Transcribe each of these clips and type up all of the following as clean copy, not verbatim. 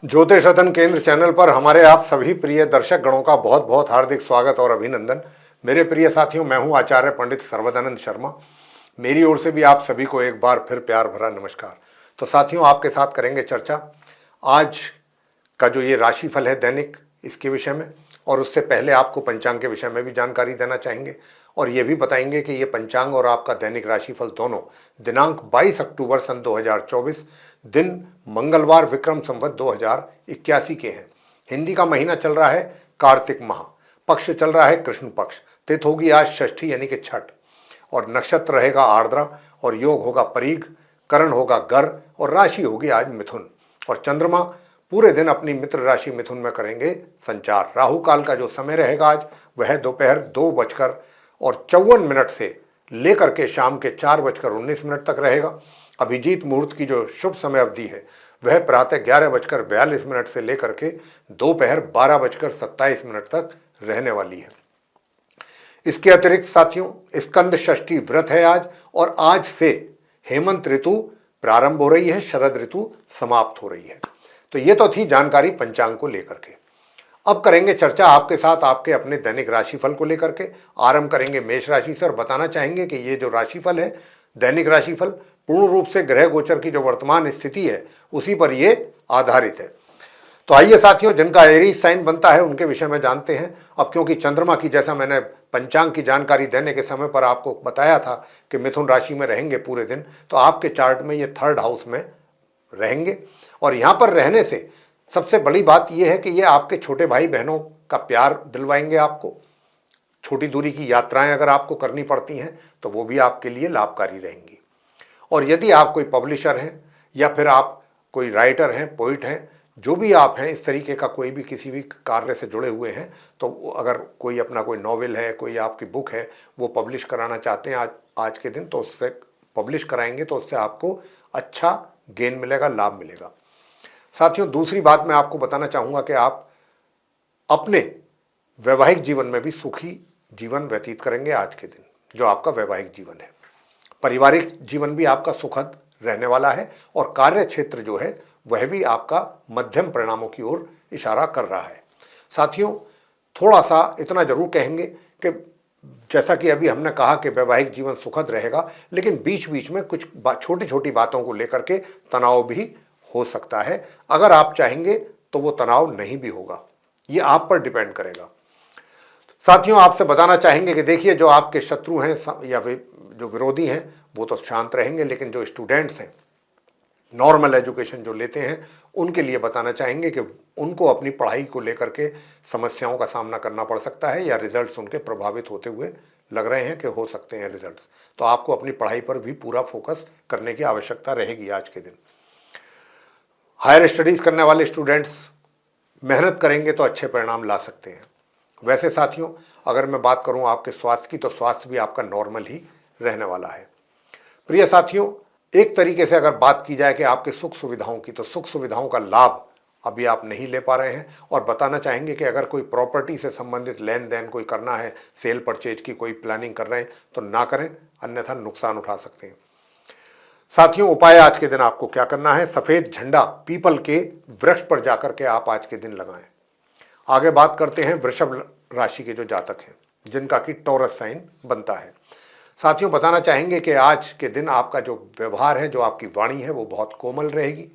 ज्योतिष अध्ययन केंद्र चैनल पर हमारे आप सभी प्रिय दर्शक गणों का बहुत बहुत हार्दिक स्वागत और अभिनंदन। मेरे प्रिय साथियों, मैं हूं आचार्य पंडित सर्वदानंद शर्मा। मेरी ओर से भी आप सभी को एक बार फिर प्यार भरा नमस्कार। तो साथियों, आपके साथ करेंगे चर्चा आज का जो ये राशिफल है दैनिक, इसके विषय में। और उससे पहले आपको पंचांग के विषय में भी जानकारी देना चाहेंगे और ये भी बताएंगे कि ये पंचांग और आपका दैनिक राशिफल दोनों दिनांक 22 अक्टूबर सन 2024 दिन मंगलवार विक्रम संवत 2081 के हैं। हिंदी का महीना चल रहा है कार्तिक माह, पक्ष चल रहा है कृष्ण पक्ष, तिथि होगी आज षष्ठी यानी कि छठ, और नक्षत्र रहेगा आर्द्रा और योग होगा परीघ, करण होगा गर और राशि होगी आज मिथुन। और चंद्रमा पूरे दिन अपनी मित्र राशि मिथुन में करेंगे संचार। राहु काल का जो समय रहेगा आज वह दोपहर 2:54 से लेकर के शाम के 4:19 तक रहेगा। अभिजीत मुहूर्त की जो शुभ समय अवधि है वह प्रातः 11:42 से लेकर के दोपहर 12:27 तक रहने वाली है। इसके अतिरिक्त साथियों, स्कंद षष्ठी व्रत है आज, और आज से हेमंत ऋतु प्रारंभ हो रही है, शरद ऋतु समाप्त हो रही है। तो ये तो थी जानकारी पंचांग को लेकर के। अब करेंगे चर्चा आपके साथ आपके अपने दैनिक राशिफल को लेकर के। आरंभ करेंगे मेष राशि से और बताना चाहेंगे कि ये जो राशिफल है दैनिक राशिफल पूर्ण रूप से ग्रह गोचर की जो वर्तमान स्थिति है उसी पर ये आधारित है। तो आइए साथियों, जिनका एरीज साइन बनता है उनके विषय में जानते हैं। अब क्योंकि चंद्रमा की, जैसा मैंने पंचांग की जानकारी देने के समय पर आपको बताया था कि मिथुन राशि में रहेंगे पूरे दिन, तो आपके चार्ट में ये 3rd हाउस में रहेंगे। और यहाँ पर रहने से सबसे बड़ी बात यह है कि ये आपके छोटे भाई बहनों का प्यार दिलवाएंगे आपको। छोटी दूरी की यात्राएं अगर आपको करनी पड़ती हैं तो वो भी आपके लिए लाभकारी रहेंगी। और यदि आप कोई पब्लिशर हैं या फिर आप कोई राइटर हैं, पोइट हैं, जो भी आप हैं, इस तरीके का कोई भी किसी भी कार्य से जुड़े हुए हैं, तो अगर कोई अपना कोई नॉवेल है, कोई आपकी बुक है, वो पब्लिश कराना चाहते हैं आज के दिन, तो उससे पब्लिश कराएंगे तो उससे आपको अच्छा गेन मिलेगा, लाभ मिलेगा। साथियों, दूसरी बात मैं आपको बताना चाहूँगा कि आप अपने वैवाहिक जीवन में भी सुखी जीवन व्यतीत करेंगे आज के दिन, जो आपका वैवाहिक जीवन है। पारिवारिक जीवन भी आपका सुखद रहने वाला है और कार्य क्षेत्र जो है वह भी आपका मध्यम परिणामों की ओर इशारा कर रहा है। साथियों, थोड़ा सा इतना जरूर कहेंगे कि जैसा कि अभी हमने कहा कि वैवाहिक जीवन सुखद रहेगा, लेकिन बीच बीच में कुछ छोटी छोटी बातों को लेकर के तनाव भी हो सकता है। अगर आप चाहेंगे तो वो तनाव नहीं भी होगा, ये आप पर डिपेंड करेगा। साथियों, आपसे बताना चाहेंगे कि देखिए, जो आपके शत्रु हैं या जो विरोधी हैं वो तो शांत रहेंगे, लेकिन जो स्टूडेंट्स हैं, नॉर्मल एजुकेशन जो लेते हैं, उनके लिए बताना चाहेंगे कि उनको अपनी पढ़ाई को लेकर के समस्याओं का सामना करना पड़ सकता है या रिजल्ट्स उनके प्रभावित होते हुए लग रहे हैं कि हो सकते हैं रिजल्ट्स। तो आपको अपनी पढ़ाई पर भी पूरा फोकस करने की आवश्यकता रहेगी आज के दिन। हायर स्टडीज़ करने वाले स्टूडेंट्स मेहनत करेंगे तो अच्छे परिणाम ला सकते हैं। वैसे साथियों, अगर मैं बात करूं आपके स्वास्थ्य की, तो स्वास्थ्य भी आपका नॉर्मल ही रहने वाला है। प्रिय साथियों, एक तरीके से अगर बात की जाए कि आपके सुख सुविधाओं की, तो सुख सुविधाओं का लाभ अभी आप नहीं ले पा रहे हैं। और बताना चाहेंगे कि अगर कोई प्रॉपर्टी से संबंधित लेन देन कोई करना है, सेल परचेज की कोई प्लानिंग कर रहे हैं तो ना करें, अन्यथा नुकसान उठा सकते हैं। साथियों, उपाय आज के दिन आपको क्या करना है, सफ़ेद झंडा पीपल के वृक्ष पर जाकर के आप आज के दिन लगाएं। आगे बात करते हैं वृषभ राशि के जो जातक हैं, जिनका कि टॉरस साइन बनता है। साथियों, बताना चाहेंगे कि आज के दिन आपका जो व्यवहार है, जो आपकी वाणी है, वो बहुत कोमल रहेगी,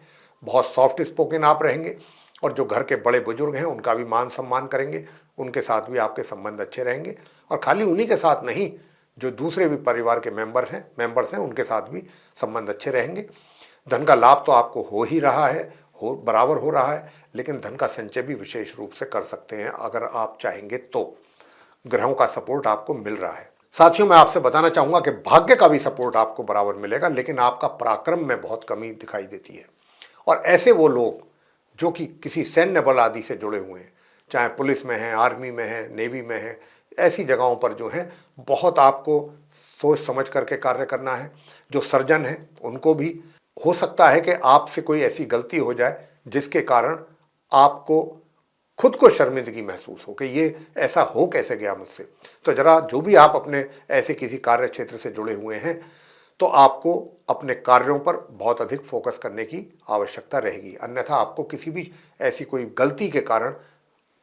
बहुत सॉफ्ट स्पोकन आप रहेंगे। और जो घर के बड़े बुजुर्ग हैं उनका भी मान सम्मान करेंगे, उनके साथ भी आपके संबंध अच्छे रहेंगे। और खाली उन्हीं के साथ नहीं, जो दूसरे भी परिवार के मेंबर्स हैं उनके साथ भी संबंध अच्छे रहेंगे। धन का लाभ तो आपको हो ही रहा है, बराबर हो रहा है, लेकिन धन का संचय भी विशेष रूप से कर सकते हैं अगर आप चाहेंगे तो। ग्रहों का सपोर्ट आपको मिल रहा है। साथियों, मैं आपसे बताना चाहूँगा कि भाग्य का भी सपोर्ट आपको बराबर मिलेगा, लेकिन आपका पराक्रम में बहुत कमी दिखाई देती है। और ऐसे वो लोग जो कि किसी सैन्य बल आदि से जुड़े हुए हैं, चाहे पुलिस में हैं, आर्मी में हैं, नेवी में हैं, ऐसी जगहों पर जो हैं बहुत आपको सोच समझ करके कार्य करना है। जो सर्जन हैं उनको भी हो सकता है कि आपसे कोई ऐसी गलती हो जाए जिसके कारण आपको खुद को शर्मिंदगी महसूस हो कि ये ऐसा हो कैसे गया मुझसे। तो जरा जो भी आप अपने ऐसे किसी कार्य क्षेत्र से जुड़े हुए हैं तो आपको अपने कार्यों पर बहुत अधिक फोकस करने की आवश्यकता रहेगी, अन्यथा आपको किसी भी ऐसी कोई गलती के कारण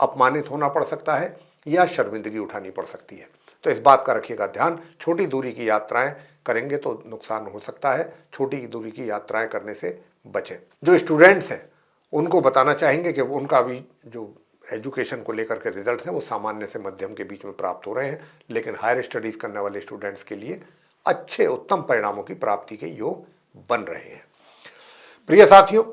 अपमानित होना पड़ सकता है या शर्मिंदगी उठानी पड़ सकती है। तो इस बात का रखिएगा ध्यान। छोटी दूरी की यात्राएं करेंगे तो नुकसान हो सकता है, छोटी दूरी की यात्राएं करने से बचें। जो स्टूडेंट्स हैं उनको बताना चाहेंगे कि उनका भी जो एजुकेशन को लेकर के रिजल्ट हैं वो सामान्य से मध्यम के बीच में प्राप्त हो रहे हैं, लेकिन हायर स्टडीज़ करने वाले स्टूडेंट्स के लिए अच्छे उत्तम परिणामों की प्राप्ति के योग बन रहे हैं। प्रिय साथियों,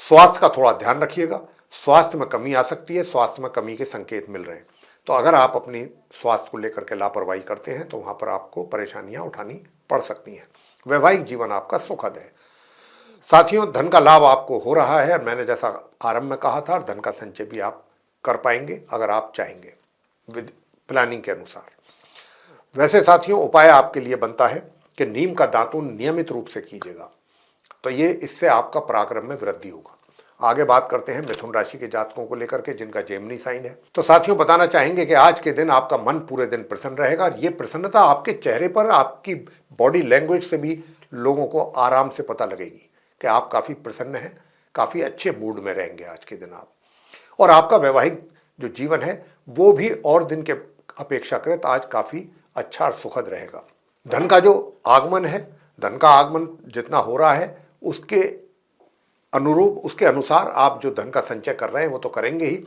स्वास्थ्य का थोड़ा ध्यान रखिएगा। स्वास्थ्य में कमी आ सकती है, स्वास्थ्य में कमी के संकेत मिल रहे हैं। तो अगर आप अपनी स्वास्थ्य को लेकर के लापरवाही करते हैं तो वहां पर आपको परेशानियां उठानी पड़ सकती हैं। वैवाहिक जीवन आपका सुखद है। साथियों, धन का लाभ आपको हो रहा है। मैंने जैसा आरंभ में कहा था, धन का संचय भी आप कर पाएंगे अगर आप चाहेंगे विद प्लानिंग के अनुसार। वैसे साथियों, उपाय आपके लिए बनता है कि नीम का दातुन नियमित रूप से कीजिएगा, तो ये इससे आपका पराक्रम में वृद्धि होगा। आगे बात करते हैं मिथुन राशि के जातकों को लेकर के जिनका जेमिनी साइन है। तो साथियों, बताना चाहेंगे कि आज के दिन आपका मन पूरे दिन प्रसन्न रहेगा। ये प्रसन्नता आपके चेहरे पर, आपकी बॉडी लैंग्वेज से भी लोगों को आराम से पता लगेगी कि आप काफ़ी प्रसन्न हैं, काफ़ी अच्छे मूड में रहेंगे आज के दिन आप। और आपका वैवाहिक जो जीवन है वो भी और दिन के अपेक्षाकृत आज काफ़ी अच्छा और सुखद रहेगा। धन का जो आगमन है, धन का आगमन जितना हो रहा है उसके अनुरूप, उसके अनुसार आप जो धन का संचय कर रहे हैं वो तो करेंगे ही।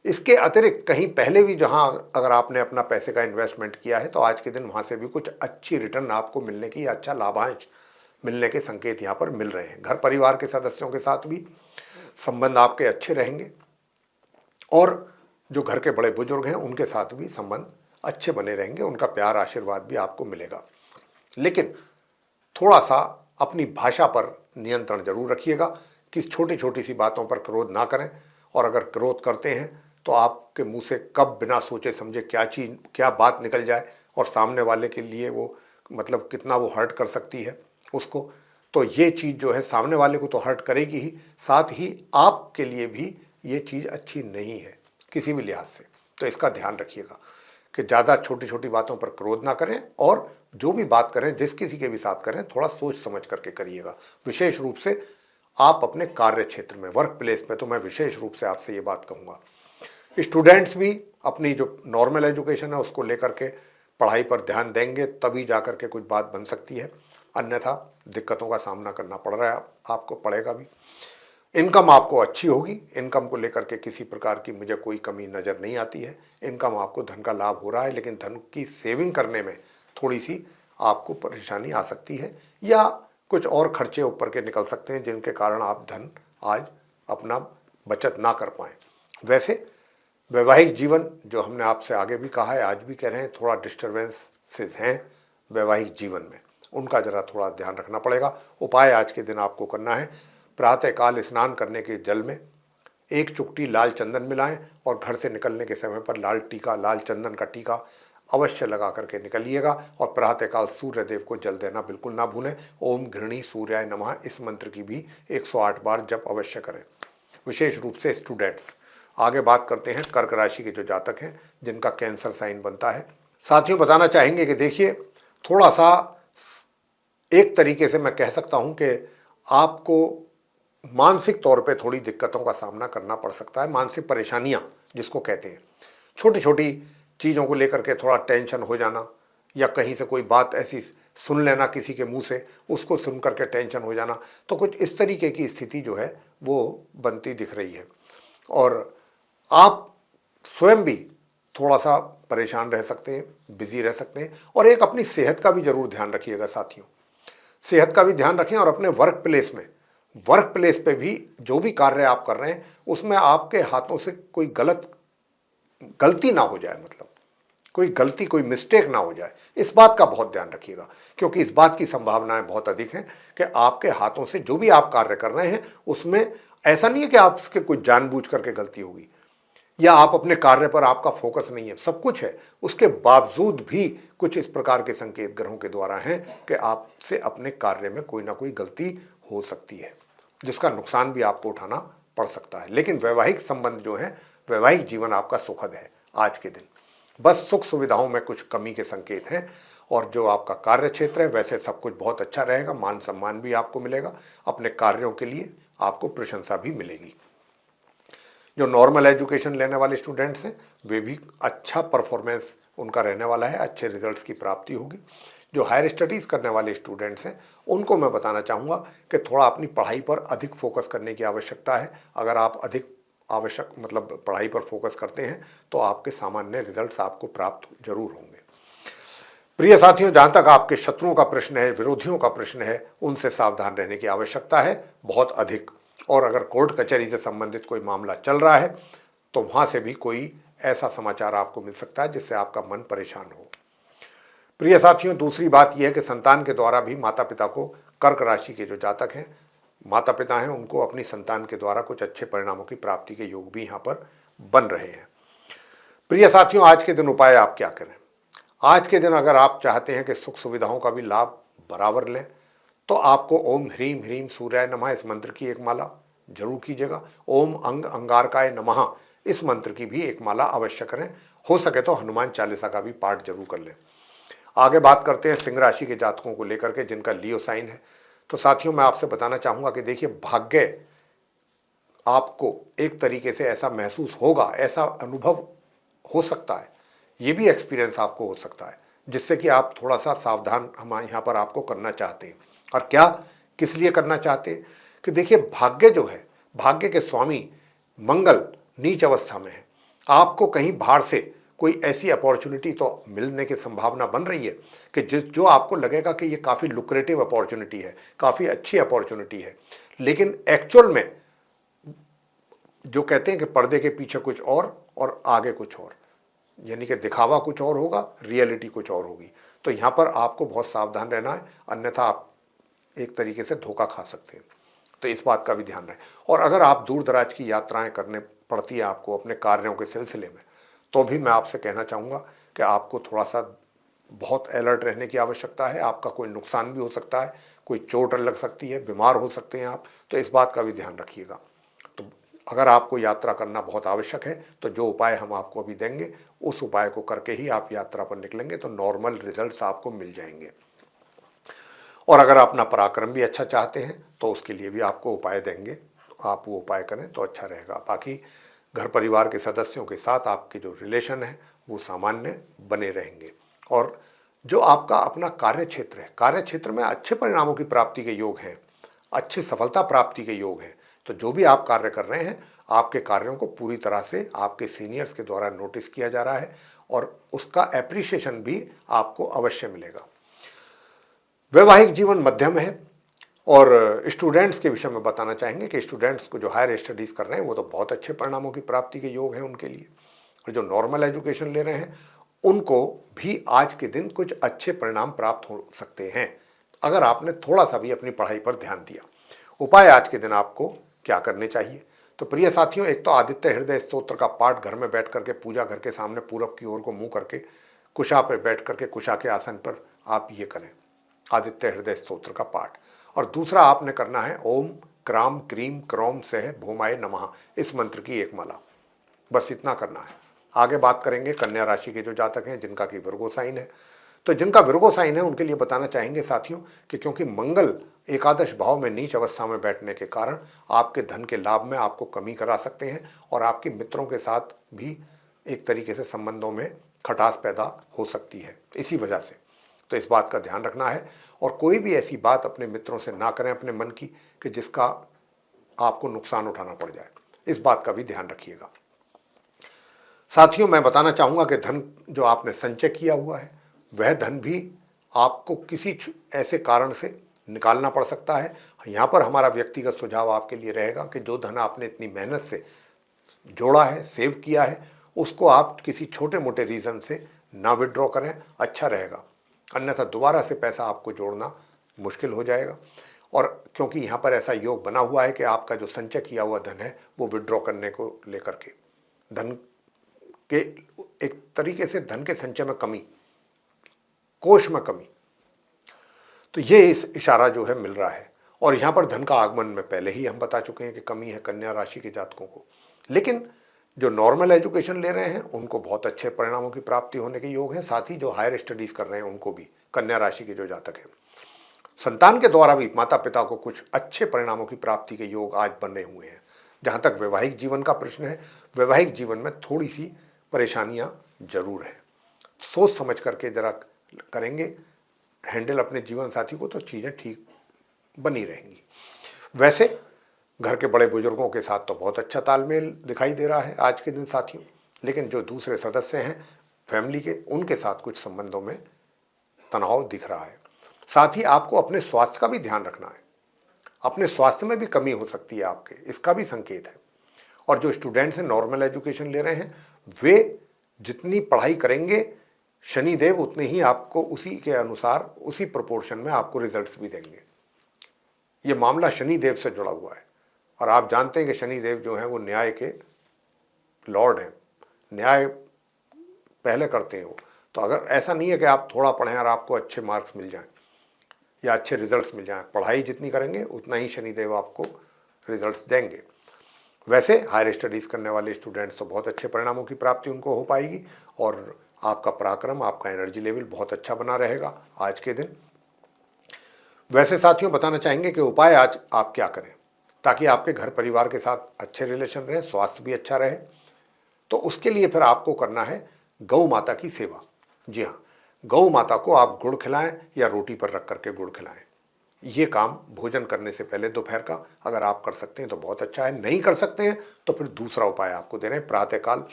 इसके अतिरिक्त कहीं पहले भी जहां अगर आपने अपना पैसे का इन्वेस्टमेंट किया है तो आज के दिन वहां से भी कुछ अच्छी रिटर्न आपको मिलने की, अच्छा लाभांश मिलने के संकेत यहाँ पर मिल रहे हैं। घर परिवार के सदस्यों के साथ भी संबंध आपके अच्छे रहेंगे और जो घर के बड़े बुजुर्ग हैं उनके साथ भी संबंध अच्छे बने रहेंगे, उनका प्यार आशीर्वाद भी आपको मिलेगा। लेकिन थोड़ा सा अपनी भाषा पर नियंत्रण जरूर रखिएगा कि छोटी छोटी सी बातों पर क्रोध ना करें, और अगर क्रोध करते हैं तो आपके मुंह से कब बिना सोचे समझे क्या बात निकल जाए और सामने वाले के लिए वो मतलब कितना वो हर्ट कर सकती है उसको। तो ये चीज़ जो है सामने वाले को तो हर्ट करेगी ही, साथ ही आपके लिए भी ये चीज़ अच्छी नहीं है किसी भी लिहाज से। तो इसका ध्यान रखिएगा कि ज़्यादा छोटी छोटी बातों पर क्रोध ना करें, और जो भी बात करें, जिस किसी के भी साथ करें, थोड़ा सोच समझ करके करिएगा। विशेष रूप से आप अपने कार्य क्षेत्र में, वर्क प्लेस में, तो मैं विशेष रूप से आपसे ये बात कहूँगा। स्टूडेंट्स भी अपनी जो नॉर्मल एजुकेशन है उसको लेकर के पढ़ाई पर ध्यान देंगे, तभी जा कर के कुछ बात बन सकती है, अन्यथा दिक्कतों का सामना करना पड़ रहा है, आपको पड़ेगा भी। इनकम आपको अच्छी होगी, इनकम को लेकर के किसी प्रकार की मुझे कोई कमी नज़र नहीं आती है। इनकम आपको, धन का लाभ हो रहा है, लेकिन धन की सेविंग करने में थोड़ी सी आपको परेशानी आ सकती है, या कुछ और खर्चे ऊपर के निकल सकते हैं जिनके कारण आप धन आज अपना बचत ना कर पाएँ। वैसे वैवाहिक जीवन जो हमने आपसे आगे भी कहा है, आज भी कह रहे हैं, थोड़ा डिस्टर्बेंसेस हैं वैवाहिक जीवन में, उनका ज़रा थोड़ा ध्यान रखना पड़ेगा। उपाय आज के दिन आपको करना है, प्रातःकाल स्नान करने के जल में एक चुटकी लाल चंदन मिलाएं और घर से निकलने के समय पर लाल चंदन का टीका अवश्य लगा करके निकलिएगा। और प्रातःकाल सूर्य देव को जल देना बिल्कुल ना भूलें। ओम घृणी सूर्याय नमः इस मंत्र की भी 108 बार जप अवश्य करें, विशेष रूप से स्टूडेंट्स। आगे बात करते हैं कर्क राशि के जो जातक हैं जिनका कैंसर साइन बनता है। साथियों, बताना चाहेंगे कि देखिए, थोड़ा सा एक तरीके से मैं कह सकता हूं कि आपको मानसिक तौर पे थोड़ी दिक्कतों का सामना करना पड़ सकता है। मानसिक परेशानियां जिसको कहते हैं, छोटी छोटी चीज़ों को लेकर के थोड़ा टेंशन हो जाना, या कहीं से कोई बात ऐसी सुन लेना किसी के मुंह से, उसको सुन करके टेंशन हो जाना, तो कुछ इस तरीके की स्थिति जो है वो बनती दिख रही है। और आप स्वयं भी थोड़ा सा परेशान रह सकते हैं, बिजी रह सकते हैं। और एक अपनी सेहत का भी जरूर ध्यान रखिएगा साथियों, सेहत का भी ध्यान रखें। और अपने वर्क प्लेस पे भी जो भी कार्य आप कर रहे हैं उसमें आपके हाथों से कोई गलती ना हो जाए, मतलब कोई गलती, कोई मिस्टेक ना हो जाए, इस बात का बहुत ध्यान रखिएगा। क्योंकि इस बात की संभावनाएं बहुत अधिक हैं कि आपके हाथों से जो भी आप कार्य कर रहे हैं उसमें ऐसा नहीं है कि आपके कुछ जानबूझ करके गलती होगी, या आप अपने कार्य पर आपका फोकस नहीं है, सब कुछ है, उसके बावजूद भी कुछ इस प्रकार के संकेत ग्रहों के द्वारा हैं कि आपसे अपने कार्य में कोई ना कोई गलती हो सकती है, जिसका नुकसान भी आपको उठाना पड़ सकता है। लेकिन वैवाहिक संबंध जो है, वैवाहिक जीवन आपका सुखद है आज के दिन। बस सुख सुविधाओं में कुछ कमी के संकेत हैं, और जो आपका कार्य क्षेत्र है वैसे सब कुछ बहुत अच्छा रहेगा, मान सम्मान भी आपको मिलेगा, अपने कार्यों के लिए आपको प्रशंसा भी मिलेगी। जो नॉर्मल एजुकेशन लेने वाले स्टूडेंट्स हैं वे भी अच्छा परफॉर्मेंस उनका रहने वाला है, अच्छे रिजल्ट्स की प्राप्ति होगी। जो हायर स्टडीज़ करने वाले स्टूडेंट्स हैं उनको मैं बताना चाहूँगा कि थोड़ा अपनी पढ़ाई पर अधिक फोकस करने की आवश्यकता है। अगर आप अधिक पढ़ाई पर फोकस करते हैं तो आपके सामान्य रिजल्ट्स आपको प्राप्त जरूर होंगे। प्रिय साथियों, जहाँ तक आपके शत्रुओं का प्रश्न है, विरोधियों का प्रश्न है, उनसे सावधान रहने की आवश्यकता है बहुत अधिक। और अगर कोर्ट कचहरी से संबंधित कोई मामला चल रहा है तो वहाँ से भी कोई ऐसा समाचार आपको मिल सकता है जिससे आपका मन परेशान हो। प्रिय साथियों, दूसरी बात यह है कि संतान के द्वारा भी माता पिता को, कर्क राशि के जो जातक हैं, माता पिता हैं, उनको अपनी संतान के द्वारा कुछ अच्छे परिणामों की प्राप्ति के योग भी यहाँ पर बन रहे हैं। प्रिय साथियों, आज के दिन उपाय आप क्या करें? आज के दिन अगर आप चाहते हैं कि सुख सुविधाओं का भी लाभ बराबर लें तो आपको ओम ह्रीम ह्रीम सूर्याय नमः इस मंत्र की एक माला जरूर कीजिएगा। ओम अंग अंगारकाय नमः इस मंत्र की भी एक माला अवश्य करें। हो सके तो हनुमान चालीसा का भी पाठ जरूर कर लें। आगे बात करते हैं सिंह राशि के जातकों को लेकर के जिनका लियो साइन है। तो साथियों, मैं आपसे बताना चाहूँगा कि देखिए, भाग्य आपको एक तरीके से ऐसा महसूस होगा, ऐसा अनुभव हो सकता है, ये भी एक्सपीरियंस आपको हो सकता है जिससे कि आप थोड़ा सा सावधान हम यहाँ पर आपको करना चाहते हैं। और क्या, किस लिए करना चाहते हैं कि देखिए, भाग्य जो है, भाग्य के स्वामी मंगल नीच अवस्था में है। आपको कहीं बाहर से कोई ऐसी अपॉर्चुनिटी तो मिलने की संभावना बन रही है कि जो आपको लगेगा कि ये काफ़ी लुक्रेटिव अपॉर्चुनिटी है, काफ़ी अच्छी अपॉर्चुनिटी है, लेकिन एक्चुअल में जो कहते हैं कि पर्दे के पीछे कुछ और आगे कुछ और, यानी कि दिखावा कुछ और होगा, रियलिटी कुछ और होगी। तो यहाँ पर आपको बहुत सावधान रहना है, अन्यथा आप एक तरीके से धोखा खा सकते हैं। तो इस बात का भी ध्यान रहे। और अगर आप दूर दराज की यात्राएं करने पड़ती है आपको अपने कार्यों के सिलसिले में, तो भी मैं आपसे कहना चाहूँगा कि आपको थोड़ा सा बहुत अलर्ट रहने की आवश्यकता है। आपका कोई नुकसान भी हो सकता है, कोई चोट लग सकती है, बीमार हो सकते हैं आप, तो इस बात का भी ध्यान रखिएगा। तो अगर आपको यात्रा करना बहुत आवश्यक है तो जो उपाय हम आपको अभी देंगे उस उपाय को करके ही आप यात्रा पर निकलेंगे तो नॉर्मल रिजल्ट्स आपको मिल जाएंगे। और अगर आप अपना पराक्रम भी अच्छा चाहते हैं तो उसके लिए भी आपको उपाय देंगे, आप वो उपाय करें तो अच्छा रहेगा। बाकी घर परिवार के सदस्यों के साथ आपके जो रिलेशन है वो सामान्य बने रहेंगे। और जो आपका अपना कार्य क्षेत्र है, कार्य क्षेत्र में अच्छे परिणामों की प्राप्ति के योग हैं, अच्छी सफलता प्राप्ति के योग हैं। तो जो भी आप कार्य कर रहे हैं, आपके कार्यों को पूरी तरह से आपके सीनियर्स के द्वारा नोटिस किया जा रहा है और उसका एप्रिसिएशन भी आपको अवश्य मिलेगा। वैवाहिक जीवन मध्यम है। और स्टूडेंट्स के विषय में बताना चाहेंगे कि स्टूडेंट्स को जो हायर स्टडीज़ कर रहे हैं वो तो बहुत अच्छे परिणामों की प्राप्ति के योग हैं उनके लिए। और जो नॉर्मल एजुकेशन ले रहे हैं उनको भी आज के दिन कुछ अच्छे परिणाम प्राप्त हो सकते हैं अगर आपने थोड़ा सा भी अपनी पढ़ाई पर ध्यान दिया। उपाय आज के दिन आपको क्या करने चाहिए? तो प्रिय साथियों, एक तो आदित्य हृदय स्तोत्र का पाठ घर में बैठ करके, पूजा घर के सामने पूरब की ओर को मुंह करके, कुशा पर बैठ करके, कुशा के आसन पर आप ये करें, आदित्य हृदय स्तोत्र का पाठ। और दूसरा आपने करना है ओम क्राम क्रीम क्रोम सह भौमाय नमः इस मंत्र की एक माला, बस इतना करना है। आगे बात करेंगे कन्या राशि के जो जातक हैं जिनका कि विर्गो साइन है। तो जिनका विर्गो साइन है उनके लिए बताना चाहेंगे साथियों कि क्योंकि मंगल एकादश भाव में नीच अवस्था में बैठने के कारण आपके धन के लाभ में आपको कमी करा सकते हैं और आपके मित्रों के साथ भी एक तरीके से संबंधों में खटास पैदा हो सकती है इसी वजह से। तो इस बात का ध्यान रखना है और कोई भी ऐसी बात अपने मित्रों से ना करें अपने मन की कि जिसका आपको नुकसान उठाना पड़ जाए, इस बात का भी ध्यान रखिएगा। साथियों, मैं बताना चाहूँगा कि धन जो आपने संचय किया हुआ है वह धन भी आपको किसी ऐसे कारण से निकालना पड़ सकता है। यहाँ पर हमारा व्यक्तिगत सुझाव आपके लिए रहेगा कि जो धन आपने इतनी मेहनत से जोड़ा है, सेव किया है, उसको आप किसी छोटे मोटे रीज़न से ना विड्रॉ करें, अच्छा रहेगा। अन्यथा दोबारा से पैसा आपको जोड़ना मुश्किल हो जाएगा। और क्योंकि यहाँ पर ऐसा योग बना हुआ है कि आपका जो संचय किया हुआ धन है वो विड्रॉ करने को लेकर के धन के एक तरीके से धन के संचय में कमी, कोष में कमी, तो ये इस इशारा जो है मिल रहा है। और यहाँ पर धन का आगमन में पहले ही हम बता चुके हैं कि कमी है कन्या राशि के जातकों को। लेकिन जो नॉर्मल एजुकेशन ले रहे हैं उनको बहुत अच्छे परिणामों की प्राप्ति होने के योग हैं। साथ ही जो हायर स्टडीज कर रहे हैं उनको भी, कन्या राशि के जो जातक हैं, संतान के द्वारा भी माता पिता को कुछ अच्छे परिणामों की प्राप्ति के योग आज बने हुए हैं। जहां तक वैवाहिक जीवन का प्रश्न है, वैवाहिक जीवन में थोड़ी सी परेशानियां जरूर हैं। सोच समझ करके जरा करेंगे हैंडल अपने जीवन साथी को तो चीजें ठीक बनी रहेंगी। वैसे घर के बड़े बुजुर्गों के साथ तो बहुत अच्छा तालमेल दिखाई दे रहा है आज के दिन साथियों, लेकिन जो दूसरे सदस्य हैं फैमिली के, उनके साथ कुछ संबंधों में तनाव दिख रहा है। साथ ही आपको अपने स्वास्थ्य का भी ध्यान रखना है। अपने स्वास्थ्य में भी कमी हो सकती है आपके, इसका भी संकेत है। और जो स्टूडेंट्स हैं, नॉर्मल एजुकेशन ले रहे हैं, वे जितनी पढ़ाई करेंगे शनिदेव उतने ही आपको उसी के अनुसार, उसी प्रोपोर्शन में आपको रिजल्ट्स भी देंगे। ये मामला शनिदेव से जुड़ा हुआ है और आप जानते हैं कि शनिदेव जो हैं वो न्याय के लॉर्ड हैं, न्याय पहले करते हैं वो। तो अगर ऐसा नहीं है कि आप थोड़ा पढ़ें और आपको अच्छे मार्क्स मिल जाएं या अच्छे रिजल्ट्स मिल जाएं, पढ़ाई जितनी करेंगे उतना ही शनिदेव आपको रिजल्ट्स देंगे। वैसे हायर स्टडीज़ करने वाले स्टूडेंट्स तो बहुत अच्छे परिणामों की प्राप्ति उनको हो पाएगी और आपका पराक्रम, आपका एनर्जी लेवल बहुत अच्छा बना रहेगा आज के दिन। वैसे साथियों बताना चाहेंगे कि उपाय आज आप क्या करें ताकि आपके घर परिवार के साथ अच्छे रिलेशन रहे, स्वास्थ्य भी अच्छा रहे। तो उसके लिए फिर आपको करना है गौ माता की सेवा। जी हाँ, गौ माता को आप गुड़ खिलाएं या रोटी पर रख करके गुड़ खिलाएं। ये काम भोजन करने से पहले दोपहर का अगर आप कर सकते हैं तो बहुत अच्छा है, नहीं कर सकते हैं तो फिर दूसरा उपाय आपको दे रहे हैं। प्रातःकाल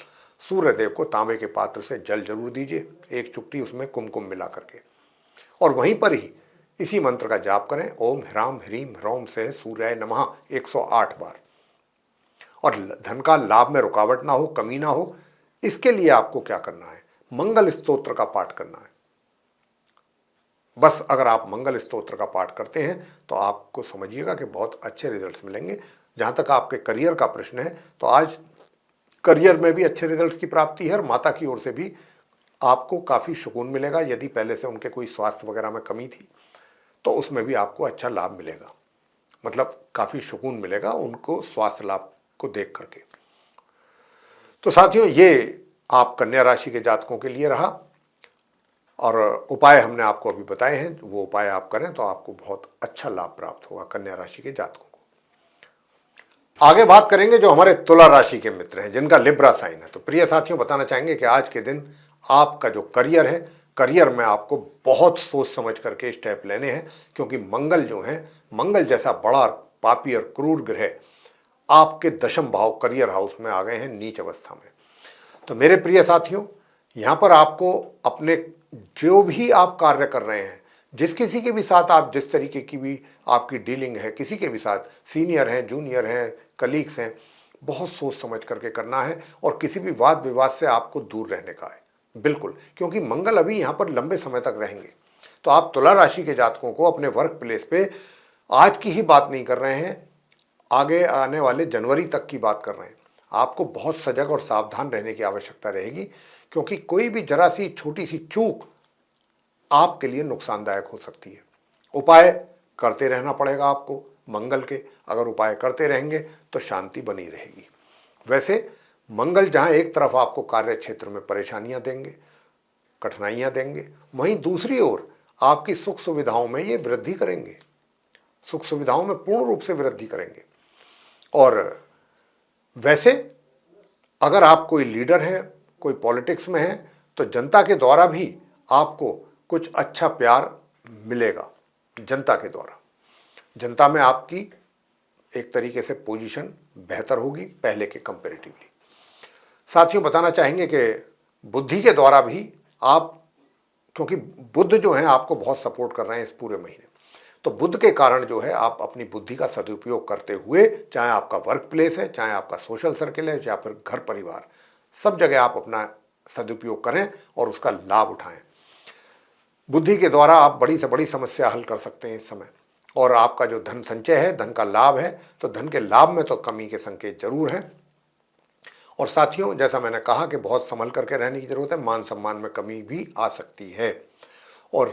सूर्यदेव को तांबे के पात्र से जल जरूर दीजिए, एक चुटकी उसमें कुमकुम मिला करके, और वहीं पर ही इसी मंत्र का जाप करें, ओम ह्राम ह्रीम ह्रौम से सूर्याय नमः 108 बार। और धन का लाभ में रुकावट ना हो, कमी ना हो, इसके लिए आपको क्या करना है, मंगल स्तोत्र का पाठ करना है। बस अगर आप मंगल स्तोत्र का पाठ करते हैं तो आपको समझिएगा कि बहुत अच्छे रिजल्ट्स मिलेंगे। जहां तक आपके करियर का प्रश्न है तो आज करियर में भी अच्छे रिजल्ट्स की प्राप्ति है और माता की ओर से भी आपको काफ़ी सुकून मिलेगा। यदि पहले से उनके कोई स्वास्थ्य वगैरह में कमी थी तो उसमें भी आपको अच्छा लाभ मिलेगा, मतलब काफ़ी सुकून मिलेगा उनको स्वास्थ्य लाभ को देख करके। तो साथियों ये आप कन्या राशि के जातकों के लिए रहा और उपाय हमने आपको अभी बताए हैं, वो उपाय आप करें तो आपको बहुत अच्छा लाभ प्राप्त होगा कन्या राशि के जातकों को। आगे बात करेंगे जो हमारे तुला राशि के मित्र हैं जिनका लिब्रा साइन है। तो प्रिय साथियों बताना चाहेंगे कि आज के दिन आपका जो करियर है, करियर में आपको बहुत सोच समझ करके स्टेप लेने हैं, क्योंकि मंगल जो है, मंगल जैसा बड़ा पापी और क्रूर ग्रह आपके दशम भाव करियर हाउस में आ गए हैं नीच अवस्था में। तो मेरे प्रिय साथियों, यहाँ पर आपको अपने जो भी आप कार्य कर रहे हैं, जिस किसी के भी साथ आप जिस तरीके की भी आपकी डीलिंग है, किसी के भी साथ, सीनियर हैं, जूनियर हैं, कलीग्स हैं, बहुत सोच समझ करके करना है और किसी भी वाद विवाद से आपको दूर रहने का है, बिल्कुल, क्योंकि मंगल अभी यहाँ पर लंबे समय तक रहेंगे। तो आप तुला राशि के जातकों को अपने वर्क प्लेस पे आज की ही बात नहीं कर रहे हैं, आगे आने वाले जनवरी तक की बात कर रहे हैं। आपको बहुत सजग और सावधान रहने की आवश्यकता रहेगी, क्योंकि कोई भी जरा सी छोटी सी चूक आपके लिए नुकसानदायक हो सकती है। उपाय करते रहना पड़ेगा आपको मंगल के, अगर उपाय करते रहेंगे तो शांति बनी रहेगी। वैसे मंगल जहां एक तरफ आपको कार्य क्षेत्र में परेशानियां देंगे, कठिनाइयां देंगे, वहीं दूसरी ओर आपकी सुख सुविधाओं में ये वृद्धि करेंगे, सुख सुविधाओं में पूर्ण रूप से वृद्धि करेंगे। और वैसे अगर आप कोई लीडर हैं, कोई पॉलिटिक्स में हैं, तो जनता के द्वारा भी आपको कुछ अच्छा प्यार मिलेगा। जनता के द्वारा, जनता में आपकी एक तरीके से पोजीशन बेहतर होगी पहले के कंपैरेटिवली। साथियों बताना चाहेंगे कि बुद्धि के द्वारा भी आप, क्योंकि बुध जो है आपको बहुत सपोर्ट कर रहे हैं इस पूरे महीने, तो बुध के कारण जो है आप अपनी बुद्धि का सदुपयोग करते हुए, चाहे आपका वर्क प्लेस है, चाहे आपका सोशल सर्किल है, चाहे फिर घर परिवार, सब जगह आप अपना सदुपयोग करें और उसका लाभ उठाएं। बुद्धि के द्वारा आप बड़ी से बड़ी समस्या हल कर सकते हैं इस समय। और आपका जो धन संचय है, धन का लाभ है, तो धन के लाभ में तो कमी के संकेत जरूर हैं। और साथियों जैसा मैंने कहा कि बहुत संभल करके रहने की जरूरत है, मान सम्मान में कमी भी आ सकती है और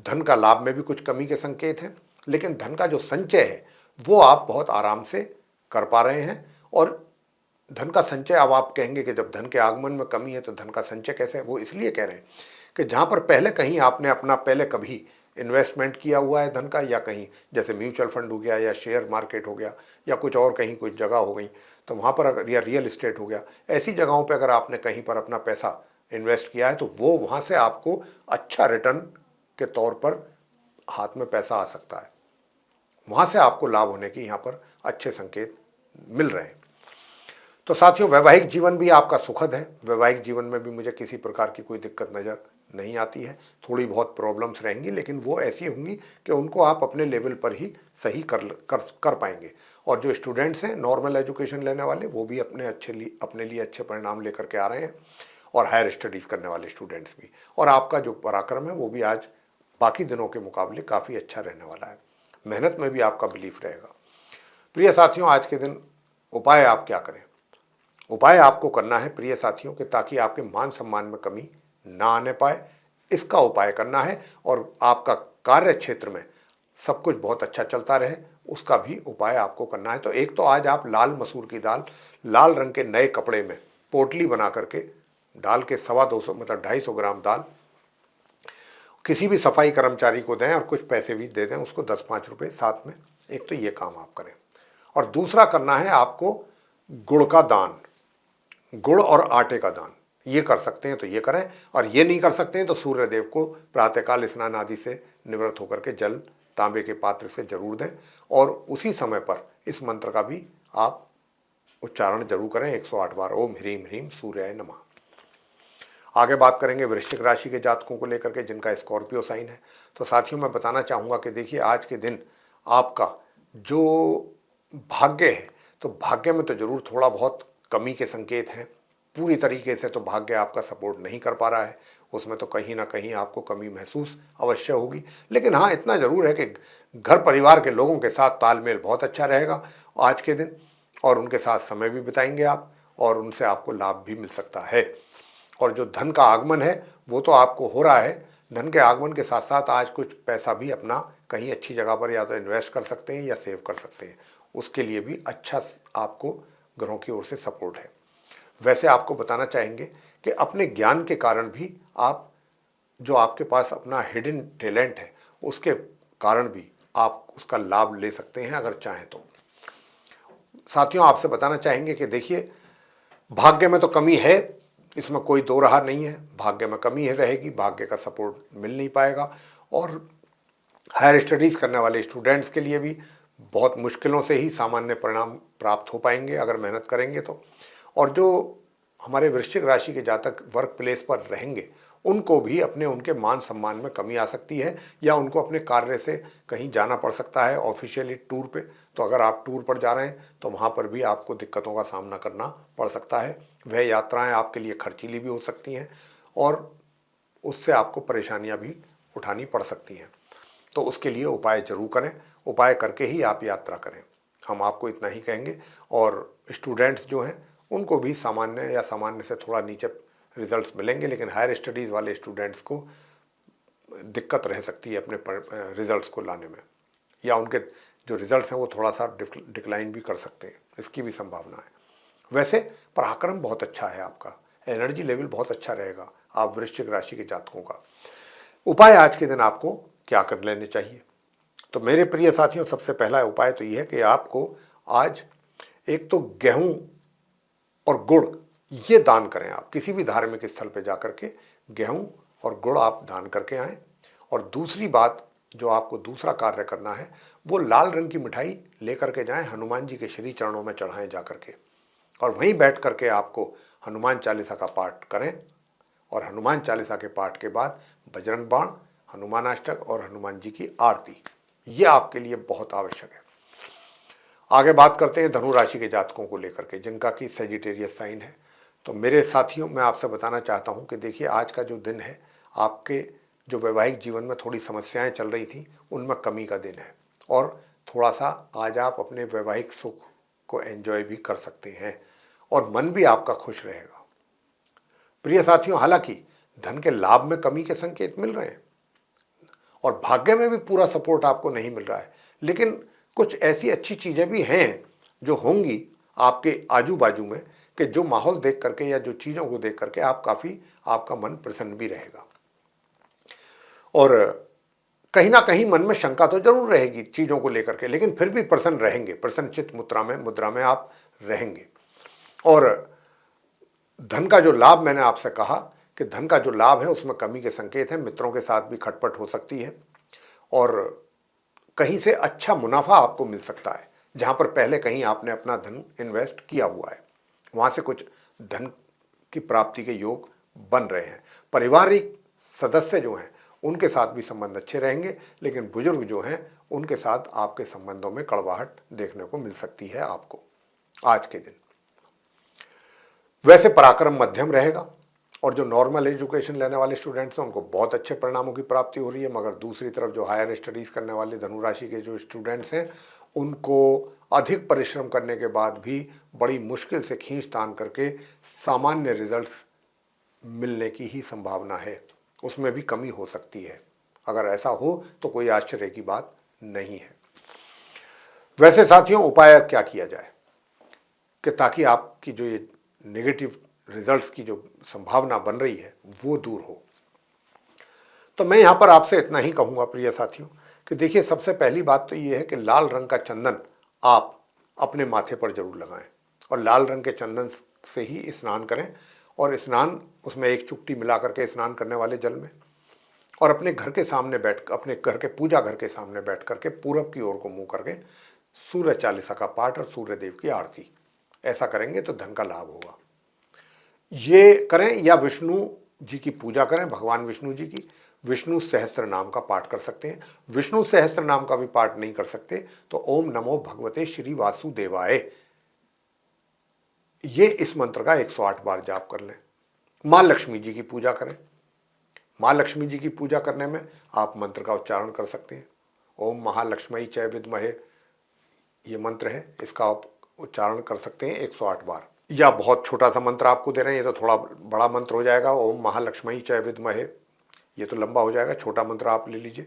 धन का लाभ में भी कुछ कमी के संकेत हैं। लेकिन धन का जो संचय है वो आप बहुत आराम से कर पा रहे हैं और धन का संचय, अब आप कहेंगे कि जब धन के आगमन में कमी है तो धन का संचय कैसे है? वो इसलिए कह रहे हैं कि जहाँ पर पहले कहीं आपने अपना पहले कभी इन्वेस्टमेंट किया हुआ है धन का, या कहीं जैसे म्यूचुअल फंड हो गया या शेयर मार्केट हो गया या कुछ और कहीं कुछ जगह हो गई, तो वहाँ पर अगर, या रियल इस्टेट हो गया, ऐसी जगहों पर अगर आपने कहीं पर अपना पैसा इन्वेस्ट किया है तो वो वहाँ से आपको अच्छा रिटर्न के तौर पर हाथ में पैसा आ सकता है, वहाँ से आपको लाभ होने की यहाँ पर अच्छे संकेत मिल रहे हैं। तो साथियों, वैवाहिक जीवन भी आपका सुखद है। वैवाहिक जीवन में भी मुझे किसी प्रकार की कोई दिक्कत नज़र नहीं आती है। थोड़ी बहुत प्रॉब्लम्स रहेंगी, लेकिन वो ऐसी होंगी कि उनको आप अपने लेवल पर ही सही कर पाएंगे। और जो स्टूडेंट्स हैं नॉर्मल एजुकेशन लेने वाले, वो भी अपने लिए अच्छे परिणाम लेकर के आ रहे हैं, और हायर स्टडीज़ करने वाले स्टूडेंट्स भी। और आपका जो पराक्रम है वो भी आज बाकी दिनों के मुकाबले काफ़ी अच्छा रहने वाला है। मेहनत में भी आपका बिलीफ रहेगा। प्रिय साथियों, आज के दिन उपाय आप क्या करें? उपाय आपको करना है प्रिय साथियों कि ताकि आपके मान सम्मान में कमी ना आने पाए, इसका उपाय करना है। और आपका कार्य क्षेत्र में सब कुछ बहुत अच्छा चलता रहे, उसका भी उपाय आपको करना है। तो एक तो आज आप लाल मसूर की दाल, लाल रंग के नए कपड़े में पोटली बना करके डाल के 250 मतलब 250 ग्राम दाल किसी भी सफाई कर्मचारी को दें, और कुछ पैसे भी दे दें उसको, 10-5 रुपये साथ में। एक तो ये काम आप करें। और दूसरा करना है आपको गुड़ का दान, गुड़ और आटे का दान। ये कर सकते हैं तो ये करें, और ये नहीं कर सकते हैं तो सूर्य देव को प्रातःकाल स्नान आदि से निवृत्त होकर के जल तांबे के पात्र से जरूर दें, और उसी समय पर इस मंत्र का भी आप उच्चारण जरूर करें 108 बार, ओम ह्रीम ह्रीम सूर्याय नमः। आगे बात करेंगे वृश्चिक राशि के जातकों को लेकर के जिनका स्कॉर्पियो साइन है। तो साथियों, मैं बताना चाहूँगा कि देखिए, आज के दिन आपका जो भाग्य है, तो भाग्य में तो जरूर थोड़ा बहुत कमी के संकेत हैं। पूरी तरीके से तो भाग्य आपका सपोर्ट नहीं कर पा रहा है, उसमें तो कहीं ना कहीं आपको कमी महसूस अवश्य होगी। लेकिन हाँ, इतना ज़रूर है कि घर परिवार के लोगों के साथ तालमेल बहुत अच्छा रहेगा आज के दिन, और उनके साथ समय भी बिताएंगे आप, और उनसे आपको लाभ भी मिल सकता है। और जो धन का आगमन है वो तो आपको हो रहा है। धन के आगमन के साथ साथ आज कुछ पैसा भी अपना कहीं अच्छी जगह पर या तो इन्वेस्ट कर सकते हैं या सेव कर सकते हैं, उसके लिए भी अच्छा आपको ग्रहों की ओर से सपोर्ट है। वैसे आपको बताना चाहेंगे कि अपने ज्ञान के कारण भी आप, जो आपके पास अपना हिडन टैलेंट है, उसके कारण भी आप उसका लाभ ले सकते हैं अगर चाहें तो। साथियों, आपसे बताना चाहेंगे कि देखिए, भाग्य में तो कमी है, इसमें कोई दो राह नहीं है। भाग्य में कमी है रहेगी, भाग्य का सपोर्ट मिल नहीं पाएगा। और हायर स्टडीज़ करने वाले स्टूडेंट्स के लिए भी बहुत मुश्किलों से ही सामान्य परिणाम प्राप्त हो पाएंगे अगर मेहनत करेंगे तो। और जो हमारे वृश्चिक राशि के जातक वर्क प्लेस पर रहेंगे, उनको भी उनके मान सम्मान में कमी आ सकती है, या उनको अपने कार्य से कहीं जाना पड़ सकता है ऑफिशियली टूर पे। तो अगर आप टूर पर जा रहे हैं तो वहाँ पर भी आपको दिक्कतों का सामना करना पड़ सकता है। वह यात्राएं आपके लिए खर्चीली भी हो सकती हैं, और उससे आपको परेशानियाँ भी उठानी पड़ सकती हैं। तो उसके लिए उपाय जरूर करें, उपाय करके ही आप यात्रा करें, हम आपको इतना ही कहेंगे। और स्टूडेंट्स जो हैं उनको भी सामान्य या सामान्य से थोड़ा नीचे रिजल्ट्स मिलेंगे, लेकिन हायर स्टडीज़ वाले स्टूडेंट्स को दिक्कत रह सकती है अपने रिजल्ट्स को लाने में, या उनके जो रिजल्ट्स हैं वो थोड़ा सा डिक्लाइन भी कर सकते हैं, इसकी भी संभावना है। वैसे पराक्रम बहुत अच्छा है आपका, एनर्जी लेवल बहुत अच्छा रहेगा आप वृश्चिक राशि के जातकों का। उपाय आज के दिन आपको क्या कर लेने चाहिए? तो मेरे प्रिय साथियों, सबसे पहला उपाय तो ये है कि आपको आज एक तो गेहूं और गुड़ ये दान करें। आप किसी भी धार्मिक स्थल पर जा करके गेहूं और गुड़ आप दान करके आएँ। और दूसरी बात जो आपको दूसरा कार्य करना है, वो लाल रंग की मिठाई लेकर के जाएं, हनुमान जी के श्री चरणों में चढ़ाएं जा करके, और वहीं बैठ करके आपको हनुमान चालीसा का पाठ करें। और हनुमान चालीसा के पाठ के बाद बजरंग बाण, हनुमान अष्टक और हनुमान जी की आरती, ये आपके लिए बहुत आवश्यक है। आगे बात करते हैं धनु राशि के जातकों को लेकर के जिनका कि सेजिटेरियस साइन है। तो मेरे साथियों, मैं आपसे बताना चाहता हूं कि देखिए, आज का जो दिन है, आपके जो वैवाहिक जीवन में थोड़ी समस्याएं चल रही थी उनमें कमी का दिन है, और थोड़ा सा आज आप अपने वैवाहिक सुख को एंजॉय भी कर सकते हैं, और मन भी आपका खुश रहेगा। प्रिय साथियों, हालांकि धन के लाभ में कमी के संकेत मिल रहे हैं, और भाग्य में भी पूरा सपोर्ट आपको नहीं मिल रहा है, लेकिन कुछ ऐसी अच्छी चीज़ें भी हैं जो होंगी आपके आजू बाजू में, कि जो माहौल देख करके या जो चीज़ों को देख करके आपका मन प्रसन्न भी रहेगा। और कहीं ना कहीं मन में शंका तो जरूर रहेगी चीज़ों को लेकर के, लेकिन फिर भी प्रसन्न रहेंगे, प्रसन्नचित्त मुद्रा में आप रहेंगे। और धन का जो लाभ, मैंने आपसे कहा कि धन का जो लाभ है उसमें कमी के संकेत हैं, मित्रों के साथ भी खटपट हो सकती है और कहीं से अच्छा मुनाफा आपको मिल सकता है। जहां पर पहले कहीं आपने अपना धन इन्वेस्ट किया हुआ है, वहां से कुछ धन की प्राप्ति के योग बन रहे हैं। पारिवारिक सदस्य जो हैं उनके साथ भी संबंध अच्छे रहेंगे, लेकिन बुजुर्ग जो हैं उनके साथ आपके संबंधों में कड़वाहट देखने को मिल सकती है आपको आज के दिन। वैसे पराक्रम मध्यम रहेगा और जो नॉर्मल एजुकेशन लेने वाले स्टूडेंट्स हैं उनको बहुत अच्छे परिणामों की प्राप्ति हो रही है, मगर दूसरी तरफ जो हायर स्टडीज़ करने वाले धनु राशि के जो स्टूडेंट्स हैं उनको अधिक परिश्रम करने के बाद भी बड़ी मुश्किल से खींचतान करके सामान्य रिजल्ट्स मिलने की ही संभावना है, उसमें भी कमी हो सकती है। अगर ऐसा हो तो कोई आश्चर्य की बात नहीं है। वैसे साथियों, उपाय क्या किया जाए कि ताकि आपकी जो ये नेगेटिव रिजल्ट्स की जो संभावना बन रही है वो दूर हो। तो मैं यहाँ पर आपसे इतना ही कहूँगा प्रिय साथियों कि देखिए, सबसे पहली बात तो ये है कि लाल रंग का चंदन आप अपने माथे पर जरूर लगाएं और लाल रंग के चंदन से ही स्नान करें। और स्नान उसमें एक चुटकी मिला करके स्नान करने वाले जल में, और अपने घर के सामने अपने घर के पूजा घर के सामने बैठ करके पूरब की ओर को मुँह करके सूर्य चालीसा का पाठ और सूर्य देव की आरती, ऐसा करेंगे तो धन का लाभ होगा। ये करें या विष्णु जी की पूजा करें, भगवान विष्णु जी की विष्णु सहस्त्र नाम का पाठ कर सकते हैं। विष्णु सहस्त्र नाम का भी पाठ नहीं कर सकते तो ओम नमो भगवते श्री वासुदेवाय, ये इस मंत्र का 108 बार जाप कर लें। माँ लक्ष्मी जी की पूजा करें। माँ लक्ष्मी जी की पूजा करने में आप मंत्र का उच्चारण कर सकते हैं। ओम महालक्ष्मी च विद्महे, ये मंत्र है, इसका आप उच्चारण कर सकते हैं 108 बार। या बहुत छोटा सा मंत्र आपको दे रहे हैं, ये तो थोड़ा बड़ा मंत्र हो जाएगा, ओम महालक्ष्मी च विद्महे, ये तो लंबा हो जाएगा, छोटा मंत्र आप ले लीजिए।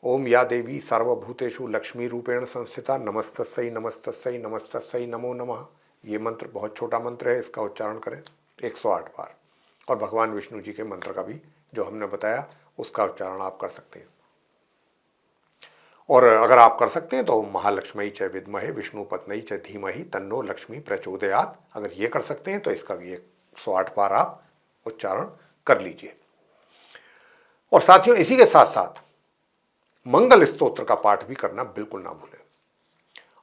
ओम या देवी सर्वभूतेषु लक्ष्मी रूपेण संस्थिता नमस्तस्यै नमस्तस्यै नमस्तस्यै नमो नमः, ये मंत्र बहुत छोटा मंत्र है, इसका उच्चारण करें 108 बार। और भगवान विष्णु जी के मंत्र का भी जो हमने बताया उसका उच्चारण आप कर सकते हैं। और अगर आप कर सकते हैं तो महालक्ष्मी च विद्महे विष्णु पत्नी च धीमहि तन्नो लक्ष्मी प्रचोदयात्, अगर ये कर सकते हैं तो इसका भी 108 बार आप उच्चारण कर लीजिए। और साथियों, इसी के साथ साथ मंगल स्तोत्र का पाठ भी करना बिल्कुल ना भूलें।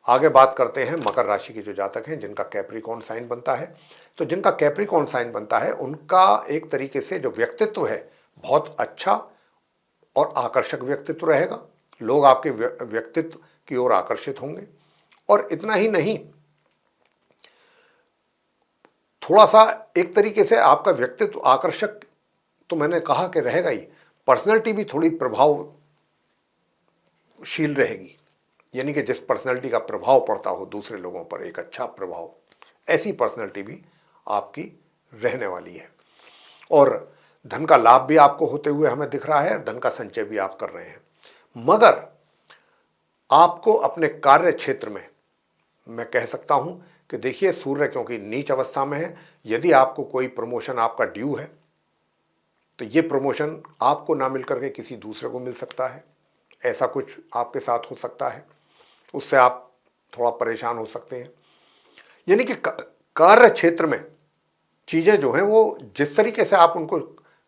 आगे बात करते हैं मकर राशि के जो जातक हैं जिनका कैप्रिकॉर्न साइन बनता है। तो जिनका कैप्रिकॉर्न साइन बनता है उनका एक तरीके से जो व्यक्तित्व है बहुत अच्छा और आकर्षक व्यक्तित्व रहेगा। लोग आपके व्यक्तित्व की ओर आकर्षित होंगे। और इतना ही नहीं, थोड़ा सा एक तरीके से आपका व्यक्तित्व आकर्षक तो मैंने कहा कि रहेगा ही, पर्सनैलिटी भी थोड़ी प्रभावशील रहेगी। यानी कि जिस पर्सनैलिटी का प्रभाव पड़ता हो दूसरे लोगों पर, एक अच्छा प्रभाव, ऐसी पर्सनैलिटी भी आपकी रहने वाली है। और धन का लाभ भी आपको होते हुए हमें दिख रहा है, धन का संचय भी आप कर रहे हैं। मगर आपको अपने कार्य क्षेत्र में मैं कह सकता हूं कि देखिए, सूर्य क्योंकि नीच अवस्था में है, यदि आपको कोई प्रमोशन आपका ड्यू है तो ये प्रमोशन आपको ना मिलकर के किसी दूसरे को मिल सकता है। ऐसा कुछ आपके साथ हो सकता है, उससे आप थोड़ा परेशान हो सकते हैं। यानी कि कार्य क्षेत्र में चीज़ें जो हैं वो जिस तरीके से आप उनको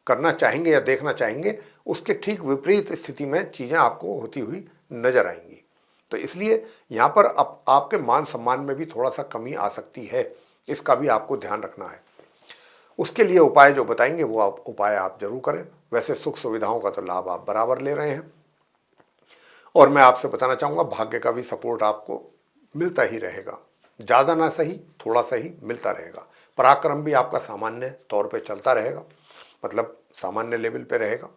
करना चाहेंगे या देखना चाहेंगे, उसके ठीक विपरीत स्थिति में चीज़ें आपको होती हुई नजर आएंगी। तो इसलिए यहाँ पर आपके मान सम्मान में भी थोड़ा सा कमी आ सकती है, इसका भी आपको ध्यान रखना है। उसके लिए उपाय जो बताएंगे वो उपाय आप जरूर करें। वैसे सुख सुविधाओं का तो लाभ आप बराबर ले रहे हैं। और मैं आपसे बताना चाहूँगा, भाग्य का भी सपोर्ट आपको मिलता ही रहेगा, ज़्यादा ना सही थोड़ा सही मिलता रहेगा। पराक्रम भी आपका सामान्य तौर पे चलता रहेगा, मतलब सामान्य लेवल पे रहेगा।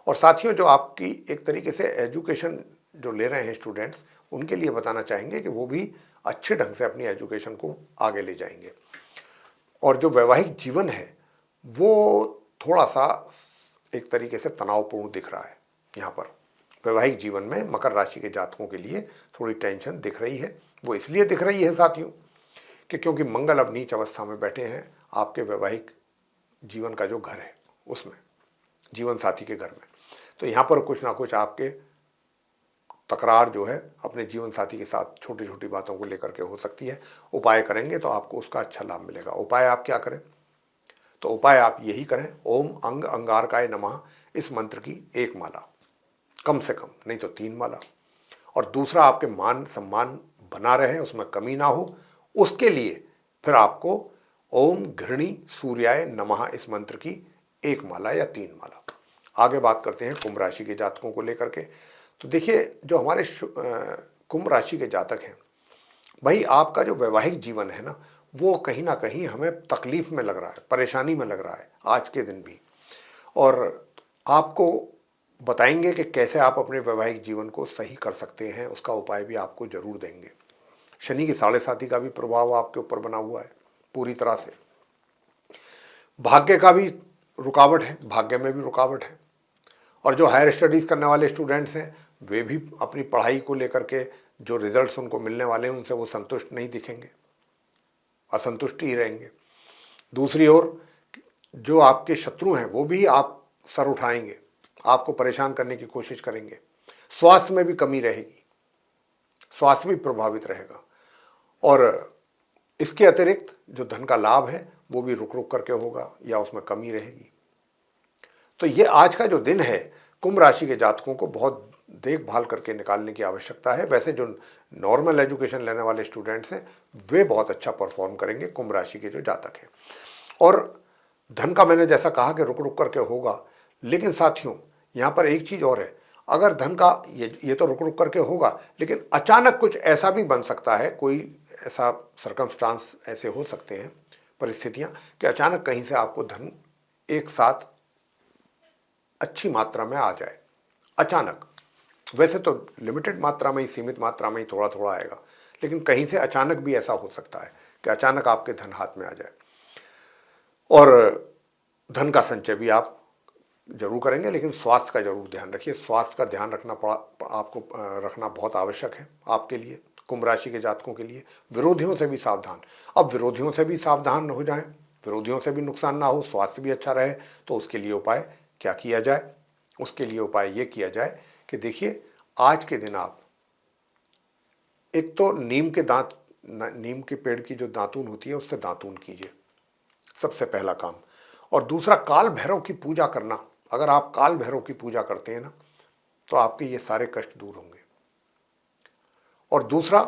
और साथियों, जो आपकी एक तरीके से एजुकेशन जो ले रहे हैं स्टूडेंट्स, उनके लिए बताना चाहेंगे कि वो भी अच्छे ढंग से अपनी एजुकेशन को आगे ले जाएंगे। और जो वैवाहिक जीवन है वो थोड़ा सा एक तरीके से तनावपूर्ण दिख रहा है। यहाँ पर वैवाहिक जीवन में मकर राशि के जातकों के लिए थोड़ी टेंशन दिख रही है। वो इसलिए दिख रही है साथियों कि क्योंकि मंगल अब नीच अवस्था में बैठे हैं आपके वैवाहिक जीवन का जो घर है उसमें, जीवन साथी के घर में, तो यहाँ पर कुछ ना कुछ आपके तकरार जो है अपने जीवन साथी के साथ छोटी छोटी बातों को लेकर के हो सकती है। उपाय करेंगे तो आपको उसका अच्छा लाभ मिलेगा। उपाय आप क्या करें, तो उपाय आप यही करें, ओम अंग अंगारकाय नमः इस मंत्र की 1 माला, कम से कम, नहीं तो 3 माला। और दूसरा, आपके मान सम्मान बना रहे, उसमें कमी ना हो, उसके लिए फिर आपको ओम घृणी सूर्याय नमः इस मंत्र की 1 माला या 3 माला। आगे बात करते हैं कुंभ राशि के जातकों को लेकर के। तो देखिए, जो हमारे कुंभ राशि के जातक हैं, भाई आपका जो वैवाहिक जीवन है ना, वो कहीं ना कहीं हमें तकलीफ में लग रहा है, परेशानी में लग रहा है आज के दिन भी। और आपको बताएंगे कि कैसे आप अपने वैवाहिक जीवन को सही कर सकते हैं, उसका उपाय भी आपको जरूर देंगे। शनि की 7.5 का भी प्रभाव आपके ऊपर बना हुआ है पूरी तरह से। भाग्य का भी रुकावट है, भाग्य में भी रुकावट है। और जो हायर स्टडीज़ करने वाले स्टूडेंट्स हैं, वे भी अपनी पढ़ाई को लेकर के जो रिजल्ट्स उनको मिलने वाले हैं उनसे वो संतुष्ट नहीं दिखेंगे, असंतुष्ट ही रहेंगे। दूसरी ओर जो आपके शत्रु हैं वो भी आप सर उठाएंगे, आपको परेशान करने की कोशिश करेंगे। स्वास्थ्य में भी कमी रहेगी, स्वास्थ्य भी प्रभावित रहेगा। और इसके अतिरिक्त जो धन का लाभ है वो भी रुक रुक करके होगा या उसमें कमी रहेगी। तो ये आज का जो दिन है, कुंभ राशि के जातकों को बहुत देखभाल करके निकालने की आवश्यकता है। वैसे जो नॉर्मल एजुकेशन लेने वाले स्टूडेंट्स हैं वे बहुत अच्छा परफॉर्म करेंगे, कुंभ राशि के जो जातक हैं। और धन का मैंने जैसा कहा कि रुक रुक करके होगा, लेकिन साथियों यहाँ पर एक चीज़ और है, अगर धन का ये तो रुक रुक करके होगा, लेकिन अचानक कुछ ऐसा भी बन सकता है, कोई ऐसा सर्कमस्टांस ऐसे हो सकते हैं, परिस्थितियाँ, कि अचानक कहीं से आपको धन एक साथ अच्छी मात्रा में आ जाए अचानक। वैसे तो लिमिटेड मात्रा में ही, सीमित मात्रा में ही थोड़ा थोड़ा आएगा, लेकिन कहीं से अचानक भी ऐसा हो सकता है कि अचानक आपके धन हाथ में आ जाए। और धन का संचय भी आप जरूर करेंगे, लेकिन स्वास्थ्य का जरूर ध्यान रखिए। स्वास्थ्य का ध्यान आपको रखना बहुत आवश्यक है आपके लिए, कुंभ राशि के जातकों के लिए। विरोधियों से भी सावधान। अब विरोधियों से भी सावधान हो जाएं, विरोधियों से भी नुकसान ना हो, स्वास्थ्य भी अच्छा रहे, तो उसके लिए उपाय क्या किया जाए? उसके लिए उपाय ये किया जाए कि देखिए, आज के दिन आप एक तो नीम के पेड़ की जो दातून होती है उससे दातून कीजिए, सबसे पहला काम। और दूसरा, काल भैरव की पूजा करना। अगर आप काल भैरव की पूजा करते हैं ना, तो आपके ये सारे कष्ट दूर होंगे। और दूसरा,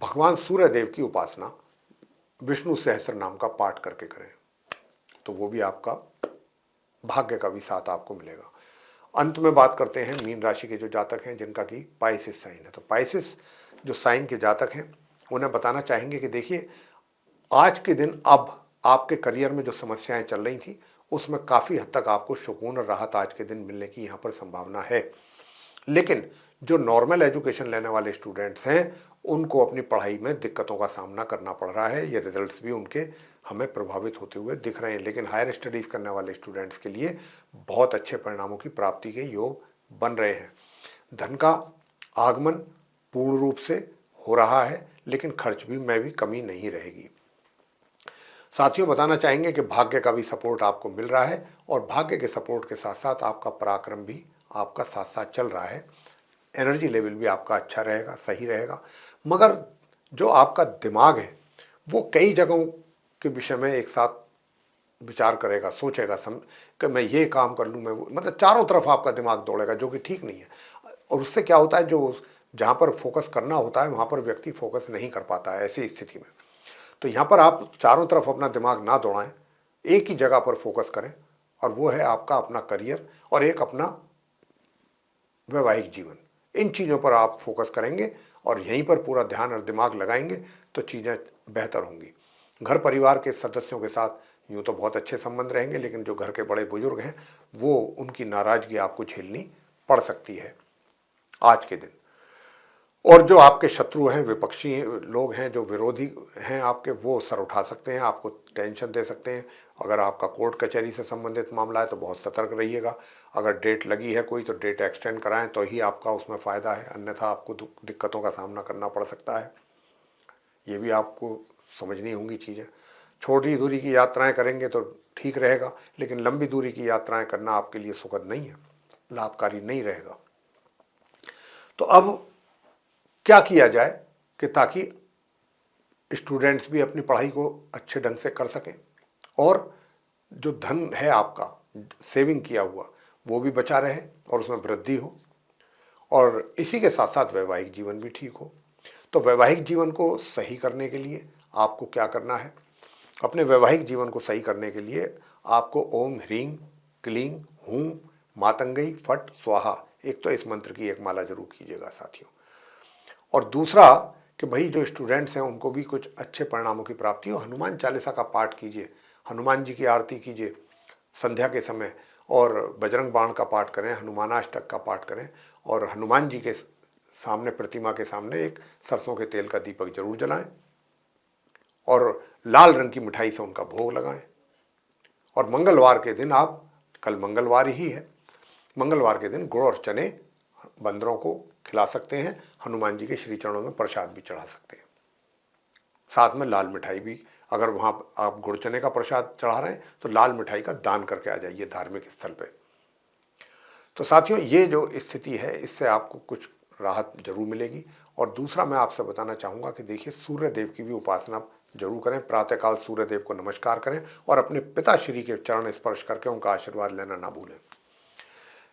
भगवान सूर्य देव की उपासना, विष्णु सहस्त्र नाम का पाठ करके करें, तो वो भी आपका भाग्य का भी साथ आपको मिलेगा। अंत में बात करते हैं मीन राशि के जो जातक हैं जिनका कि पाइसिस साइन है। तो पाइसिस जो साइन के जातक हैं उन्हें बताना चाहेंगे कि देखिए, आज के दिन अब आपके करियर में जो समस्याएं चल रही थी उसमें काफ़ी हद तक आपको सुकून और राहत आज के दिन मिलने की यहाँ पर संभावना है। लेकिन जो नॉर्मल एजुकेशन लेने वाले स्टूडेंट्स हैं उनको अपनी पढ़ाई में दिक्कतों का सामना करना पड़ रहा है। ये रिजल्ट्स भी उनके हमें प्रभावित होते हुए दिख रहे हैं। लेकिन हायर स्टडीज़ करने वाले स्टूडेंट्स के लिए बहुत अच्छे परिणामों की प्राप्ति के योग बन रहे हैं। धन का आगमन पूर्ण रूप से हो रहा है, लेकिन खर्च में भी कमी नहीं रहेगी। साथियों, बताना चाहेंगे कि भाग्य का भी सपोर्ट आपको मिल रहा है, और भाग्य के सपोर्ट के साथ साथ आपका पराक्रम भी आपका साथ साथ चल रहा है। एनर्जी लेवल भी आपका अच्छा रहेगा, सही रहेगा। मगर जो आपका दिमाग है वो कई जगहों के विषय में एक साथ विचार करेगा, सोचेगा कि मैं ये काम कर लूँ, मैं वो, मतलब चारों तरफ आपका दिमाग दौड़ेगा, जो कि ठीक नहीं है। और उससे क्या होता है, जो जहाँ पर फोकस करना होता है वहाँ पर व्यक्ति फोकस नहीं कर पाता है ऐसी स्थिति में। तो यहाँ पर आप चारों तरफ अपना दिमाग ना दौड़ाएं, एक ही जगह पर फोकस करें, और वो है आपका अपना करियर और एक अपना वैवाहिक जीवन। इन चीज़ों पर आप फोकस करेंगे और यहीं पर पूरा ध्यान और दिमाग लगाएंगे तो चीज़ें बेहतर होंगी। घर परिवार के सदस्यों के साथ यूँ तो बहुत अच्छे संबंध रहेंगे, लेकिन जो घर के बड़े बुजुर्ग हैं वो उनकी नाराज़गी आपको झेलनी पड़ सकती है आज के दिन। और जो आपके शत्रु हैं, विपक्षी लोग हैं, जो विरोधी हैं आपके, वो सर उठा सकते हैं, आपको टेंशन दे सकते हैं। अगर आपका कोर्ट कचहरी से संबंधित मामला है तो बहुत सतर्क रहिएगा। अगर डेट लगी है कोई तो डेट एक्सटेंड कराएं तो ही आपका उसमें फ़ायदा है, अन्यथा आपको दिक्कतों का सामना करना पड़ सकता है। ये भी आपको समझनी होंगी चीज़ें। छोटी दूरी की यात्राएं करेंगे तो ठीक रहेगा, लेकिन लंबी दूरी की यात्राएं करना आपके लिए सुखद नहीं है, लाभकारी नहीं रहेगा। तो अब क्या किया जाए कि ताकि स्टूडेंट्स भी अपनी पढ़ाई को अच्छे ढंग से कर सकें और जो धन है आपका सेविंग किया हुआ वो भी बचा रहे और उसमें वृद्धि हो, और इसी के साथ साथ वैवाहिक जीवन भी ठीक हो। तो वैवाहिक जीवन को सही करने के लिए आपको क्या करना है? अपने वैवाहिक जीवन को सही करने के लिए आपको ओम ह्रीं क्लीं हूं मातंगई फट स्वाहा, एक तो इस मंत्र की एक माला जरूर कीजिएगा साथियों। और दूसरा कि भाई जो स्टूडेंट्स हैं उनको भी कुछ अच्छे परिणामों की प्राप्ति हो, हनुमान चालीसा का पाठ कीजिए, हनुमान जी की आरती कीजिए संध्या के समय, और बजरंग बाण का पाठ करें, हनुमानाष्टक का पाठ करें, और हनुमान जी के सामने, प्रतिमा के सामने एक सरसों के तेल का दीपक जरूर जलाएं, और लाल रंग की मिठाई से उनका भोग लगाएं। और मंगलवार के दिन आप, कल मंगलवार ही है, मंगलवार के दिन गुड़ और चने बंदरों को खिला सकते हैं, हनुमान जी के श्री चरणों में प्रसाद भी चढ़ा सकते हैं, साथ में लाल मिठाई भी। अगर वहाँ आप गुड़ चने का प्रसाद चढ़ा रहे हैं तो लाल मिठाई का दान करके आ जाइए धार्मिक स्थल पे। तो साथियों, ये जो स्थिति है इससे आपको कुछ राहत जरूर मिलेगी। और दूसरा मैं आपसे बताना चाहूँगा कि देखिए, सूर्य देव की भी उपासना जरूर करें, प्रातःकाल सूर्य देव को नमस्कार करें और अपने पिताश्री के चरण स्पर्श करके उनका आशीर्वाद लेना ना भूलें।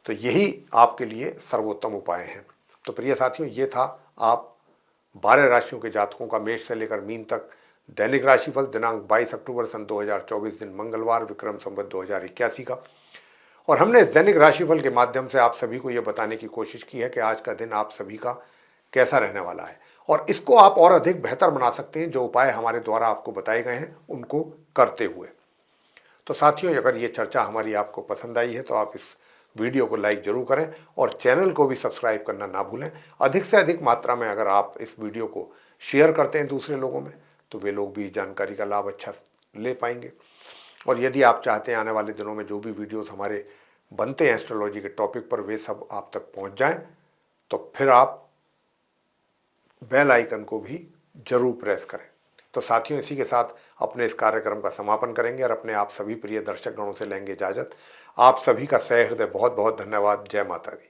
तो यही आपके लिए सर्वोत्तम उपाय हैं। तो प्रिय साथियों, ये था आप 12 राशियों के जातकों का मेष से लेकर मीन तक दैनिक राशिफल दिनांक 22 अक्टूबर सन 2024 दिन मंगलवार विक्रम संवत 2081 का। और हमने इस दैनिक राशिफल के माध्यम से आप सभी को यह बताने की कोशिश की है कि आज का दिन आप सभी का कैसा रहने वाला है, और इसको आप और अधिक बेहतर बना सकते हैं जो उपाय हमारे द्वारा आपको बताए गए हैं उनको करते हुए। तो साथियों, अगर ये चर्चा हमारी आपको पसंद आई है तो आप इस वीडियो को लाइक जरूर करें और चैनल को भी सब्सक्राइब करना ना भूलें। अधिक से अधिक मात्रा में अगर आप इस वीडियो को शेयर करते हैं दूसरे लोगों में तो वे लोग भी जानकारी का लाभ अच्छा ले पाएंगे। और यदि आप चाहते हैं आने वाले दिनों में जो भी वीडियोस हमारे बनते हैं एस्ट्रोलॉजी के टॉपिक पर वे सब आप तक पहुंच जाएं, तो फिर आप बेल आइकन को भी जरूर प्रेस करें। तो साथियों, इसी के साथ अपने इस कार्यक्रम का समापन करेंगे और अपने आप सभी प्रिय दर्शक गणों से लेंगे इजाजत। आप सभी का सह हृदय बहुत बहुत धन्यवाद। जय माता दी।